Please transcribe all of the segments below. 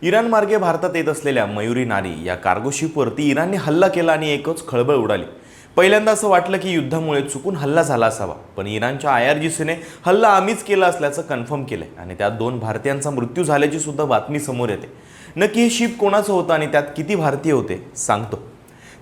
Iran मार्गे भारतात येत असलेल्या मयुरी नारी या कार्गो शिपवरती इराणने हल्ला केला आणि एकच खळबळ उडाली। पहिल्यांदा असं वाटलं की युद्धामुळे चुकून हल्ला झाला असावा, पण इराणच्या IRGCने हल्ला आम्हीच केला असल्याचं कन्फर्म केलंय आणि त्यात 2 भारतीयांचा मृत्यू झाल्याची सुद्धा बातमी समोर येते। नक्की हे शिप कोणाचं होतं आणि त्यात किती भारतीय होते सांगतो।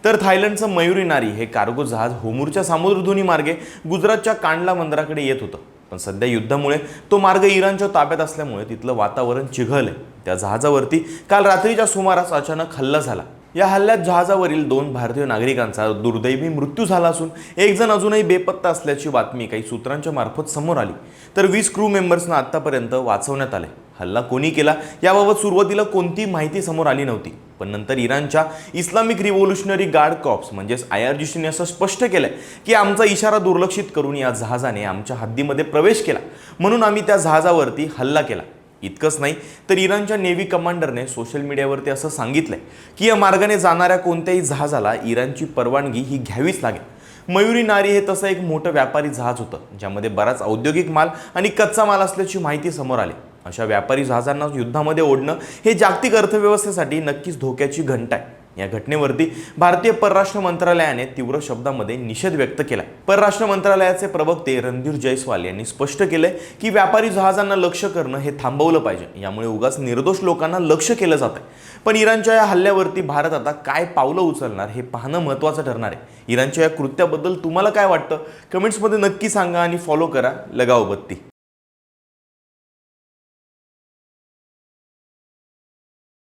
तर थायलंडचं मयुरी नारी हे कार्गो जहाज होमूरच्या सामुद्रधुनी मार्गे गुजरातच्या कांडला बंदराकडे येत होतं, पण सध्या युद्धामुळे तो मार्ग इराणच्या ताब्यात असल्यामुळे तिथलं वातावरण चिघळलंय। त्या जहाजावरती काल रात्रीच्या सुमारास अचानक हल्ला झाला। या हल्ल्यात जहाजावरील 2 भारतीय नागरिकांचा दुर्दैवी मृत्यू झाला असून एक जण अजूनही बेपत्ता असल्याची बातमी काही सूत्रांच्या मार्फत समोर आली। तर 20 क्रू मेंबर्सना आतापर्यंत वाचवण्यात आले। हल्ला कोणी केला याबाबत सुरुवातीला कोणती माहिती समोर आली नव्हती, पण नंतर इराणच्या इस्लामिक रिव्होल्युशनरी गार्ड कॉर्प्स म्हणजेच IRGCने असं स्पष्ट केलंय की आमचा इशारा दुर्लक्षित करून या जहाजाने आमच्या हद्दीमध्ये प्रवेश केला, म्हणून आम्ही त्या जहाजावरती हल्ला केला। इतकंच नाही तर इराणच्या नेव्ही कमांडरने सोशल मीडियावरती असं सांगितलंय की या मार्गाने जाणाऱ्या कोणत्याही जहाजाला इराणची परवानगी ही घ्यावीच लागेल। मयुरी नारी हे तसं एक मोठं व्यापारी जहाज होतं, ज्यामध्ये बराच औद्योगिक माल आणि कच्चा माल असल्याची माहिती समोर आली। अशा व्यापारी जहाजांना युद्धामध्ये ओढणं हे जागतिक अर्थव्यवस्थेसाठी नक्कीच धोक्याची घंटा आहे। या घटनेवरती भारतीय परराष्ट्र मंत्रालयाने तीव्र शब्दांमध्ये निषेध व्यक्त केला। परराष्ट्र मंत्रालयाचे प्रवक्ते रणधीर जयस्वाल यांनी स्पष्ट केलंय की व्यापारी जहाजांना लक्ष्य करणं हे थांबवलं पाहिजे, यामुळे उगाच निर्दोष लोकांना लक्ष्य केलं जातंय। पण इराणच्या या हल्ल्यावरती भारत आता काय पावलं उचलणार हे पाहणं महत्त्वाचं ठरणार आहे। इराणच्या या कृत्याबद्दल तुम्हाला काय वाटतं कमेंट्समध्ये नक्की सांगा आणि फॉलो करा लगाओ बत्ती।